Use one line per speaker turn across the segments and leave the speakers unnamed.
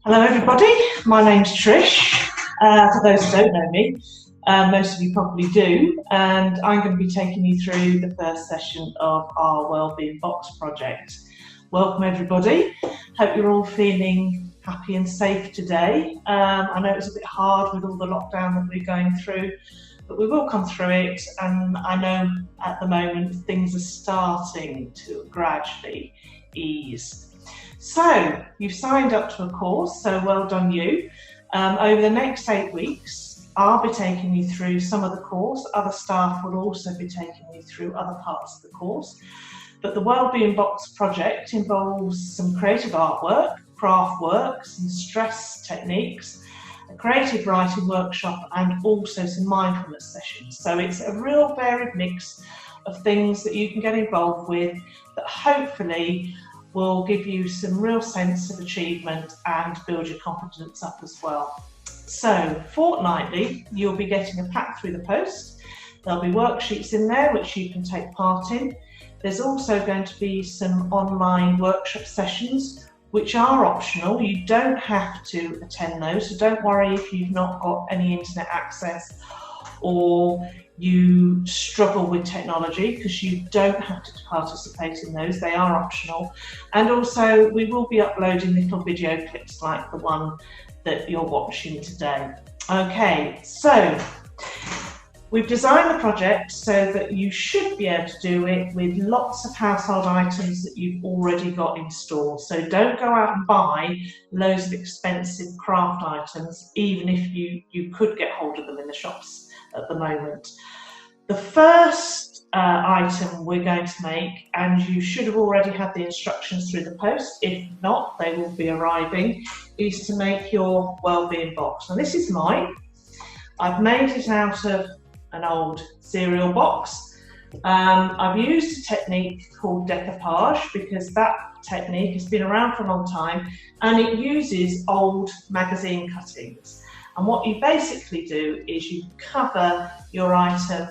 Hello everybody, my name's Trish. For those who don't know me, most of you probably do, and I'm going to be taking you through the first session of our Wellbeing Box Project. Welcome everybody, hope you're all feeling happy and safe today. I know it's a bit hard with all the lockdown that we're going through, but we will come through it, and I know at the moment things are starting to gradually ease. So you've signed up to a course, so well done you. Over the next 8 weeks, I'll be taking you through some of the course. Other staff will also be taking you through other parts of the course. But the Wellbeing Box project involves some creative artwork, craft work, some stress techniques, a creative writing workshop, and also some mindfulness sessions. So it's a real varied mix of things that you can get involved with that hopefully will give you some real sense of achievement and build your confidence up as well. So fortnightly, you'll be getting a pack through the post. There'll be worksheets in there which you can take part in. There's also going to be some online workshop sessions which are optional. You don't have to attend those, so don't worry if you've not got any internet access or you struggle with technology, because you don't have to participate in those, they are optional. And also we will be uploading little video clips like the one that you're watching today. Okay, so we've designed the project so that you should be able to do it with lots of household items that you've already got in store. So don't go out and buy loads of expensive craft items, even if you could get hold of them in the shops at the moment. The first item we're going to make, and you should have already had the instructions through the post, if not, they will be arriving, is to make your wellbeing box. Now this is mine. I've made it out of an old cereal box. I've used a technique called decoupage because that technique has been around for a long time, and it uses old magazine cuttings. And what you basically do is you cover your item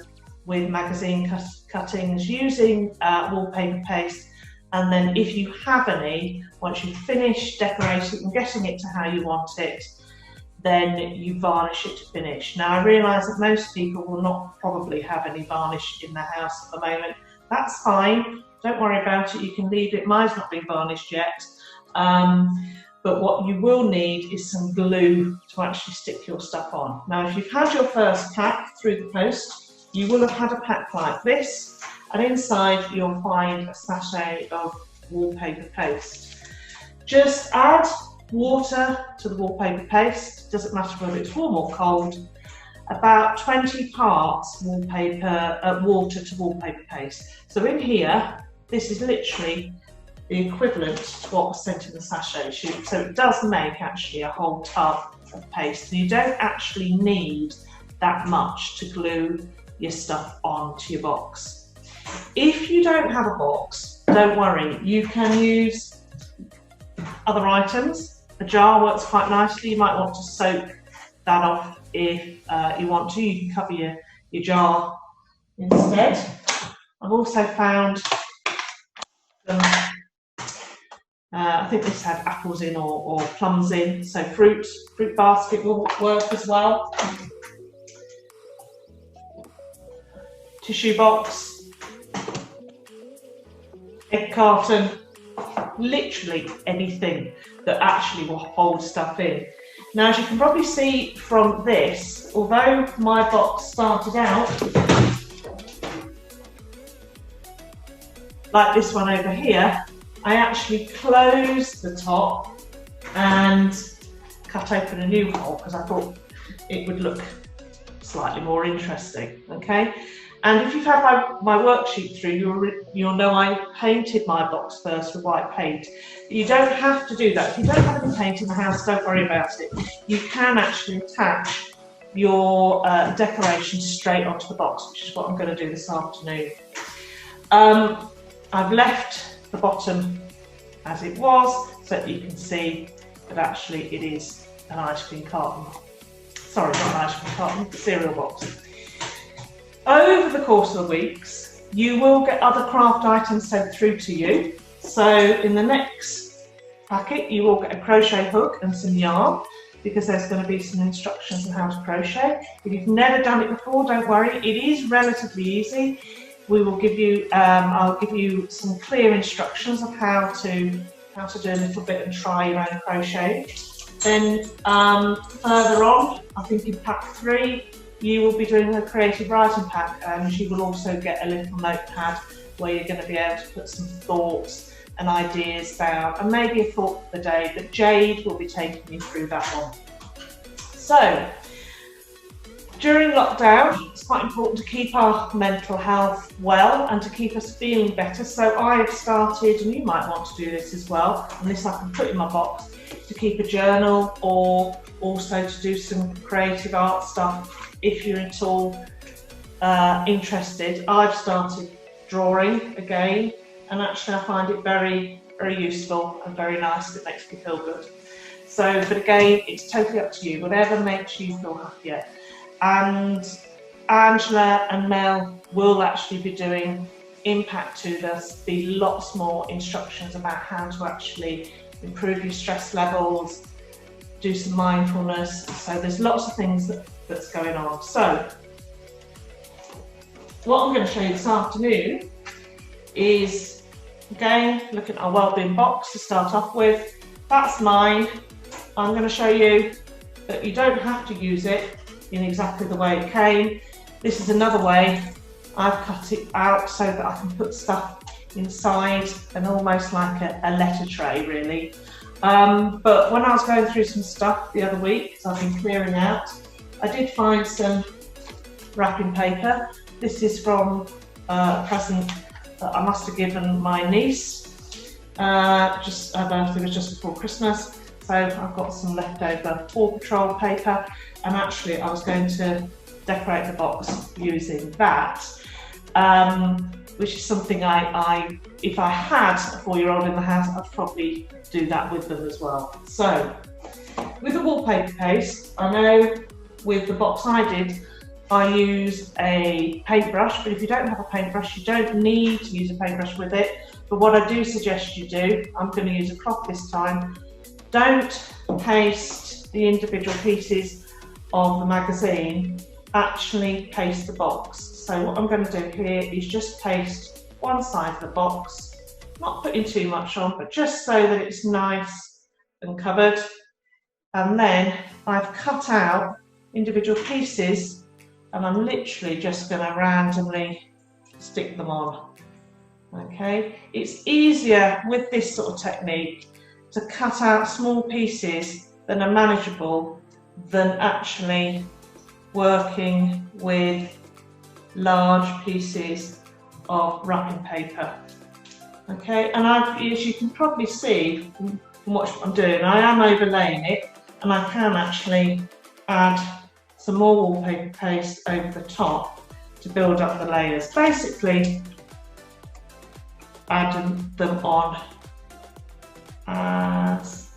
with magazine cuttings using wallpaper paste, and then if you have any, once you've finished decorating and getting it to how you want it, then you varnish it to finish. Now I realise that most people will not probably have any varnish in their house at the moment. That's fine, don't worry about it, you can leave it. Mine's not been varnished yet. But what you will need is some glue to actually stick your stuff on. Now, if you've had your first pack through the post, you will have had a pack like this, and inside you'll find a sachet of wallpaper paste. Just add water to the wallpaper paste, doesn't matter whether it's warm or cold, about 20 parts water to wallpaper paste. So in here, this is literally the equivalent to what was sent in the sachet sheet, so it does make actually a whole tub of paste, and you don't actually need that much to glue your stuff onto your box. If you don't have a box, don't worry, you can use other items. A jar works quite nicely. You might want to soak that off if you want to. You can cover your jar instead. I've also found some I think this had apples in or plums in, so fruit basket will work as well. Tissue box, egg carton, literally anything that actually will hold stuff in. Now, as you can probably see from this, although my box started out like this one over here, I actually closed the top and cut open a new hole because I thought it would look slightly more interesting, okay? And if you've had my worksheet through, you'll know I painted my box first with white paint. You don't have to do that. If you don't have any paint in the house, don't worry about it. You can actually attach your decoration straight onto the box, which is what I'm going to do this afternoon. I've left the bottom as it was so that you can see that actually it is an ice cream carton. Sorry, not an ice cream carton, the cereal box. Over the course of the weeks, you will get other craft items sent through to you. So in the next packet, you will get a crochet hook and some yarn, because there's going to be some instructions on how to crochet. If you've never done it before, don't worry, it is relatively easy. We will give you, I'll give you some clear instructions of how to do a little bit and try your own crochet. Then further on, I think in pack 3, you will be doing a creative writing pack, and you will also get a little notepad where you're going to be able to put some thoughts and ideas down, and maybe a thought for the day, but Jade will be taking you through that one. So, during lockdown, it's quite important to keep our mental health well and to keep us feeling better. So I've started, and you might want to do this as well, and this I can put in my box, to keep a journal, or also to do some creative art stuff if you're at all interested. I've started drawing again, and actually I find it very, very useful and very nice. It makes me feel good. So, but again, it's totally up to you, whatever makes you feel happier. And Angela and Mel will actually be doing impact to this, be lots more instructions about how to actually improve your stress levels, do some mindfulness. So there's lots of things that's going on. So what I'm going to show you this afternoon is, again, looking at our Wellbeing Box to start off with. That's mine. I'm going to show you that you don't have to use it in exactly the way it came. This is another way. I've cut it out so that I can put stuff inside, and almost like a letter tray really. But when I was going through some stuff the other week, because I've been clearing out, I did find some wrapping paper. This is from a present that I must have given my niece. Her birthday was just before Christmas, so I've got some leftover Paw Patrol paper, and actually I was going to decorate the box using that, which is something if I had a 4-year-old in the house, I'd probably do that with them as well. So, with the wallpaper paste, I know with the box I did, I use a paintbrush, but if you don't have a paintbrush, you don't need to use a paintbrush with it. But what I do suggest you do, I'm going to use a cloth this time, don't paste the individual pieces of the magazine, actually paste the box. So what I'm going to do here is just paste one side of the box, not putting too much on, but just so that it's nice and covered. And then I've cut out individual pieces, and I'm literally just going to randomly stick them on. Okay, it's easier with this sort of technique to cut out small pieces that are manageable than actually working with large pieces of wrapping paper. Okay, and as you can probably see from what I'm doing, I am overlaying it, and I can actually add some more wallpaper paste over the top to build up the layers. Basically, adding them on as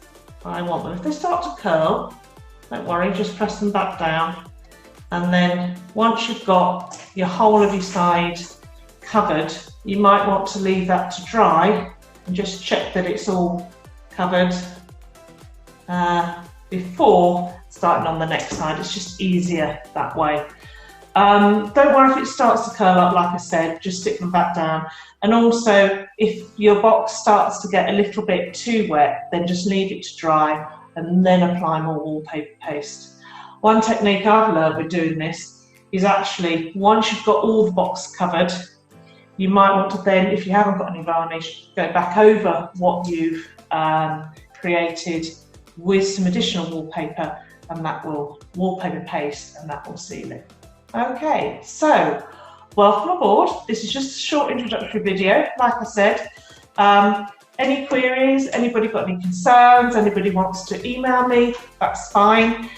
I want them. If they start to curl, don't worry, just press them back down. And then once you've got your whole of your side covered, you might want to leave that to dry and just check that it's all covered before starting on the next side. It's just easier that way. Don't worry if it starts to curl up, like I said, just stick them back down. And also, if your box starts to get a little bit too wet, then just leave it to dry and then apply more wallpaper paste. One technique I've learned with doing this is actually, once you've got all the box covered, you might want to then, if you haven't got any varnish, go back over what you've created with some additional wallpaper, and that will wallpaper paste, and that will seal it. Okay, so welcome aboard. This is just a short introductory video. Like I said, any queries, anybody got any concerns, anybody wants to email me, that's fine.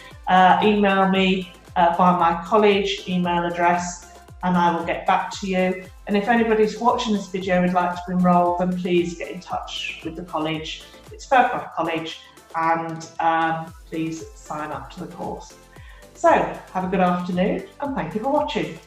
Email me via my college email address, and I will get back to you. And if anybody's watching this video and would like to enrol, then please get in touch with the college. It's Faircroft College, and please sign up to the course. So, have a good afternoon, and thank you for watching.